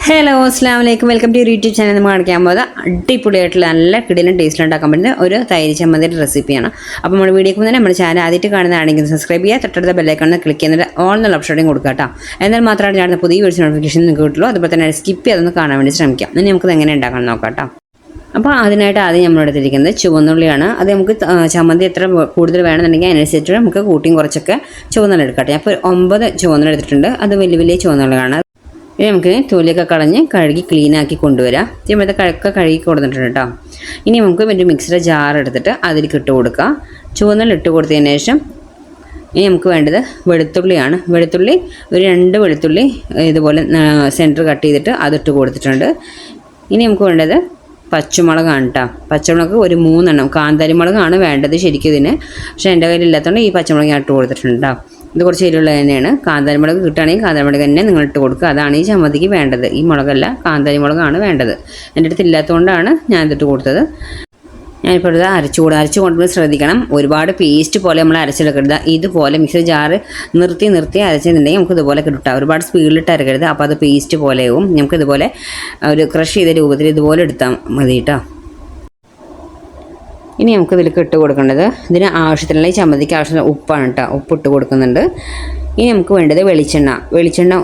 Hello അസ്സാം വലൈക്കും welcome to YouTube channel. നമ്മൾ കാണിക്കാൻ പോകുന്നത് അടിപൊളിയായിട്ടുള്ള നല്ല കിടിലും ടേസ്റ്റിൽ ഉണ്ടാക്കാൻ പറ്റുന്ന ഒരു തൈര് ചമ്മന്തിയുടെ റെസിപ്പിയാണ്. അപ്പോൾ നമ്മുടെ വീഡിയോക്ക് തന്നെ നമ്മുടെ ചാനൽ ആദ്യമായിട്ട് കാണുന്നതാണെങ്കിൽ സബ്സ്ക്രൈബ് ചെയ്യുക, തൊട്ടടുത്ത ബെല്ലൈക്കൺ ക്ലിക്ക് ചെയ്യുന്നത് ഓൾ എന്നുള്ള ഓപ്ഷനും കൊടുക്കുക കേട്ടോ. എന്നാൽ മാത്രമാണ് ഞാൻ പുതിയ വീഡിയോ നോട്ടിഫിക്കേഷൻ നിങ്ങൾക്ക് കിട്ടുള്ളൂ. അതുപോലെ തന്നെ സ്കിപ്പ് ചെയ്തൊന്ന് കാണാൻ വേണ്ടി ശ്രമിക്കാം. ഇനി നമുക്ക് എങ്ങനെ ഉണ്ടാക്കാൻ നോക്കാം കേട്ടോ. അപ്പോൾ അതിനായിട്ട് ആദ്യം നമ്മൾ എടുത്തിരിക്കുന്നത് ചുവന്നുള്ളിയാണ്. അത് നമുക്ക് ചമ്മന്തി എത്ര കൂടുതൽ വേണമെന്നുണ്ടെങ്കിൽ അതിനനുസരിച്ച് നമുക്ക് കൂട്ടിയും കുറച്ചൊക്കെ ചുവന്നുള്ളി എടുക്കട്ടെ. അപ്പോൾ 9 ചുവന്നുള്ളി എടുത്തിട്ടുണ്ട്. അത് വലിയ വലിയ ചുവന്നുള്ളിയാണ്. ഇനി നമുക്ക് തൊലിയൊക്കെ കളഞ്ഞ് കഴുകി ക്ലീനാക്കി കൊണ്ടുവരാം. ഇവിടുത്തെ കഴുകൊക്കെ കഴുകി കൊടുത്തിട്ടുണ്ട് കേട്ടോ. ഇനി നമുക്ക് ഒരു മിക്സിയുടെ ജാർ എടുത്തിട്ട് അതിലേക്ക് ഇട്ട് കൊടുക്കുക. ചുവന്നുള്ളി ഇട്ട് കൊടുത്തതിന് ശേഷം ഇനി നമുക്ക് വേണ്ടത് വെളുത്തുള്ളിയാണ്. വെളുത്തുള്ളി ഒരു 2 വെളുത്തുള്ളി ഇതുപോലെ സെൻറ്റർ കട്ട് ചെയ്തിട്ട് അതിട്ട് കൊടുത്തിട്ടുണ്ട്. ഇനി നമുക്ക് വേണ്ടത് പച്ചമുളകാണ് കേട്ടോ. പച്ചമുളക് ഒരു 3 എണ്ണം. കാന്താരി മുളകാണ് വേണ്ടത് ശരിക്കും ഇതിന്. പക്ഷേ എൻ്റെ കയ്യിലില്ലാത്തതുകൊണ്ട് ഈ പച്ചമുളക് ഞാൻ ഇട്ട് കൊടുത്തിട്ടുണ്ട് കേട്ടോ. ഇത് കുറച്ച് എരിവുള്ള തന്നെയാണ്. കാന്താരി മുളക് കിട്ടുകയാണെങ്കിൽ കാന്താരി മുളക് തന്നെ നിങ്ങൾ ഇട്ട് കൊടുക്കുക. അതാണ് ഈ ചമ്മന്തിക്ക് വേണ്ടത്. ഈ മുളകല്ല, കാന്താരി മുളകാണ് വേണ്ടത്. എൻ്റെ അടുത്ത് ഇല്ലാത്തതുകൊണ്ടാണ് ഞാൻ ഇതിട്ട് കൊടുത്തത്. ഞാനിപ്പോൾ ഇത് അരച്ചു കൊണ്ടുപോയി ശ്രദ്ധിക്കണം. ഒരുപാട് പേസ്റ്റ് പോലെ നമ്മൾ അരച്ചെടുക്കരുത്. ഇതുപോലെ മിക്സി ജാറ് നിർത്തി അരച്ചിട്ടുണ്ടെങ്കിൽ നമുക്ക് ഇതുപോലെ കിട്ടാം. ഒരുപാട് സ്പീഡിലിട്ട് അരക്കരുത്. അപ്പോൾ അത് പേസ്റ്റ് പോലെയാവും. നമുക്ക് ഇതുപോലെ ഒരു ക്രഷ് ചെയ്ത രൂപത്തിൽ ഇതുപോലെ എടുത്താൽ മതി കേട്ടോ. ഇനി നമുക്ക് ഇതിലേക്ക് ഇട്ട് കൊടുക്കേണ്ടത് ഇതിന് ആവശ്യത്തിനുള്ള ഈ ചമ്മന്തിക്ക് ആവശ്യമുള്ള ഉപ്പാണ് കേട്ടോ. ഉപ്പിട്ട് കൊടുക്കുന്നുണ്ട്. ഇനി നമുക്ക് വേണ്ടത് വെളിച്ചെണ്ണ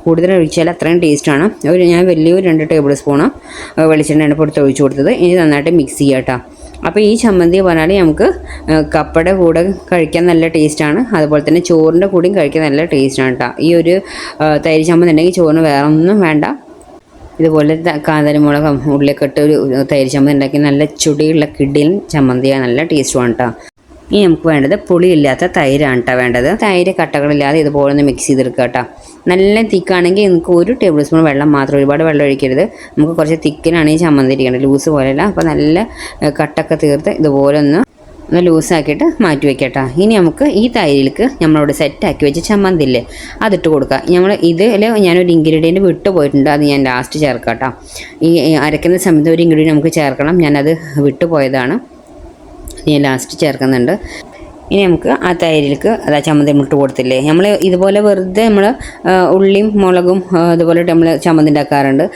കൂടുതൽ ഒഴിച്ചാൽ അത്രയും ടേസ്റ്റാണ്. ഞാൻ വലിയൊരു 2 ടേബിൾ സ്പൂണ് വെളിച്ചെണ്ണയാണ് പുറത്ത് ഒഴിച്ച് കൊടുത്തത്. ഇനി നന്നായിട്ട് മിക്സ് ചെയ്യുക കേട്ടോ. അപ്പോൾ ഈ ചമ്മന്തി പറഞ്ഞാൽ നമുക്ക് കപ്പയുടെ കൂടെ കഴിക്കാൻ നല്ല ടേസ്റ്റാണ്. അതുപോലെ തന്നെ ചോറിൻ്റെ കൂടെയും കഴിക്കാൻ നല്ല ടേസ്റ്റാണ് കേട്ടോ. ഈ ഒരു തൈര് ചമ്മന്തി ഉണ്ടെങ്കിൽ ചോറിന് വേറെ ഒന്നും വേണ്ട. ഇതുപോലെ കാന്താരി മുളകും ഉള്ളിയൊക്കെ ഇട്ട് ഒരു തൈര് ചമ്മന്തി ഉണ്ടാക്കി നല്ല ചുടിയുള്ള കിടിലും ചമ്മന്തിയാണ്. നല്ല ടേസ്റ്റുമാണ് കേട്ടോ. ഇനി നമുക്ക് വേണ്ടത് പുളിയില്ലാത്ത തൈരാണ് കേട്ടോ വേണ്ടത്. തൈര് കട്ടകളില്ലാതെ ഇതുപോലെ ഒന്ന് മിക്സ് ചെയ്തെടുക്കുക കേട്ടോ. നല്ല തിക്കാണെങ്കിൽ നമുക്ക് 1 ടേബിൾ സ്പൂൺ വെള്ളം മാത്രം, ഒരുപാട് വെള്ളം ഒഴിക്കരുത്. നമുക്ക് കുറച്ച് തിക്കിനാണ് ഈ ചമ്മന്തി ഇരിക്കേണ്ടത്, ലൂസ് പോലെയല്ല. അപ്പോൾ നല്ല കട്ടൊക്കെ തീർത്ത് ഇതുപോലെ ഒന്ന് ലൂസാക്കിയിട്ട് മാറ്റി വയ്ക്കട്ടോ. ഇനി നമുക്ക് ഈ തൈരിലേക്ക് നമ്മളവിടെ സെറ്റാക്കി വെച്ച ചമ്മന്തി ഇല്ലേ അതിട്ട് കൊടുക്കുക. ഇതിൽ ഞാനൊരു ഇൻഗ്രീഡിയൻറ്റ് വിട്ടു പോയിട്ടുണ്ട്. അത് ഞാൻ ലാസ്റ്റ് ചേർക്കാം കേട്ടോ. ഈ അരയ്ക്കുന്ന സമയത്ത് ഒരു ഇൻഗ്രീഡിയൻറ്റ് നമുക്ക് ചേർക്കണം. ഞാനത് വിട്ടു പോയതാണ്. ഞാൻ ലാസ്റ്റ് ചേർക്കുന്നുണ്ട്. ഇനി നമുക്ക് ആ തൈരിലേക്ക് ചമ്മന്തി ഇട്ട് കൊടുത്തില്ലേ, നമ്മൾ ഇതുപോലെ വെറുതെ നമ്മൾ ഉള്ളിയും മുളകും അതുപോലെ നമ്മൾ ചമ്മന്തി ഉണ്ടാക്കാറുണ്ട്.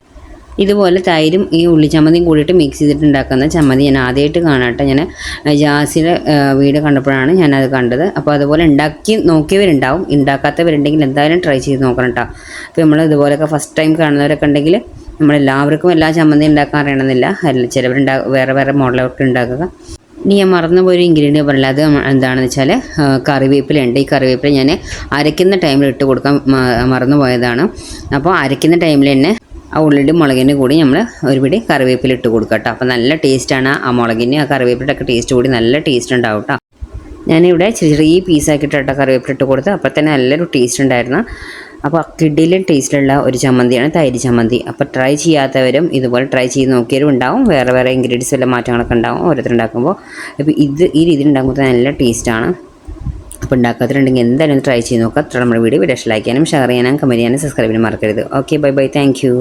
ഇതുപോലെ തൈരും ഈ ഉള്ളി ചമ്മന്തിയും കൂടിയിട്ട് മിക്സ് ചെയ്തിട്ട് ഉണ്ടാക്കുന്ന ചമ്മന്തി ഞാൻ ആദ്യമായിട്ട് കാണാട്ടെ. ഞാൻ ജാസിയുടെ വീഡിയോ കണ്ടപ്പോഴാണ് ഞാനത് കണ്ടത്. അപ്പോൾ അതുപോലെ ഉണ്ടാക്കി നോക്കിയവരുണ്ടാവും, ഉണ്ടാക്കാത്തവരുണ്ടെങ്കിൽ എന്തായാലും ട്രൈ ചെയ്ത് നോക്കണം കേട്ടോ. അപ്പോൾ നമ്മൾ ഇതുപോലെയൊക്കെ ഫസ്റ്റ് ടൈം കാണുന്നവരൊക്കെ ഉണ്ടെങ്കിൽ നമ്മളെല്ലാവർക്കും എല്ലാ ചമ്മന്തി ഉണ്ടാക്കാൻ അറിയണമെന്നില്ല. ചിലവർ വേറെ മോഡലൊക്കെ ഉണ്ടാക്കുക. ഇനി ഞാൻ മറന്നുപോയൊരു ഇൻഗ്രീഡിയൻറ്റ് പറഞ്ഞില്ല. അത് എന്താണെന്ന് വെച്ചാൽ കറിവേപ്പിലുണ്ട്. ഈ കറിവേപ്പില ഞാൻ അരയ്ക്കുന്ന ടൈമിൽ ഇട്ട് കൊടുക്കാൻ മറന്നുപോയതാണ്. അപ്പോൾ അരയ്ക്കുന്ന ടൈമിൽ തന്നെ ആ ഉള്ളിൻ്റെ മുളകിൻ്റെ കൂടി നമ്മൾ ഒരു പിടി കറിവേപ്പില ഇട്ട് കൊടുക്കുക കേട്ടോ. അപ്പോൾ നല്ല ടേസ്റ്റാണ്. ആ മുളകിൻ്റെ ആ കറിവേപ്പിലൊക്കെ ടേസ്റ്റ് കൂടി നല്ല ടേസ്റ്റ് ഉണ്ടാവും കേട്ടോ. ഞാനിവിടെ ചെറിയ പീസാക്കിയിട്ട് കറിവേപ്പില ഇട്ട് കൊടുത്ത് അപ്പോൾ തന്നെ നല്ലൊരു ടേസ്റ്റ് ഉണ്ടായിരുന്നു. അപ്പോൾ കിടിലൻ ടേസ്റ്റിലുള്ള ഒരു ചമ്മന്തിയാണ് തൈര് ചമ്മന്തി. അപ്പോൾ ട്രൈ ചെയ്യാത്തവരും ഇതുപോലെ ട്രൈ ചെയ്ത് നോക്കിയവരും ഉണ്ടാവും. വേറെ ഇൻഗ്രീഡിയൻസ് വല്ല മാറ്റങ്ങളൊക്കെ ഉണ്ടാവും ഓരോരുത്തരുണ്ടാക്കുമ്പോൾ. അപ്പോൾ ഈ രീതിയിൽ ഉണ്ടാക്കുമ്പോൾ നല്ല ടേസ്റ്റാണ്. അപ്പോൾ ഉണ്ടാക്കാത്തവരുണ്ടെങ്കിൽ എന്തായാലും ട്രൈ ചെയ്ത് നോക്കുക. അത്ര നമ്മുടെ വീഡിയോ ലൈക്ക് ചെയ്യാനും ഷെയർ ചെയ്യാനും കമൻറ്റ് ചെയ്യാനും സബ്സ്ക്രൈബ് ചെയ്യാനും മറക്കരുത്. Okay, bye, thank U.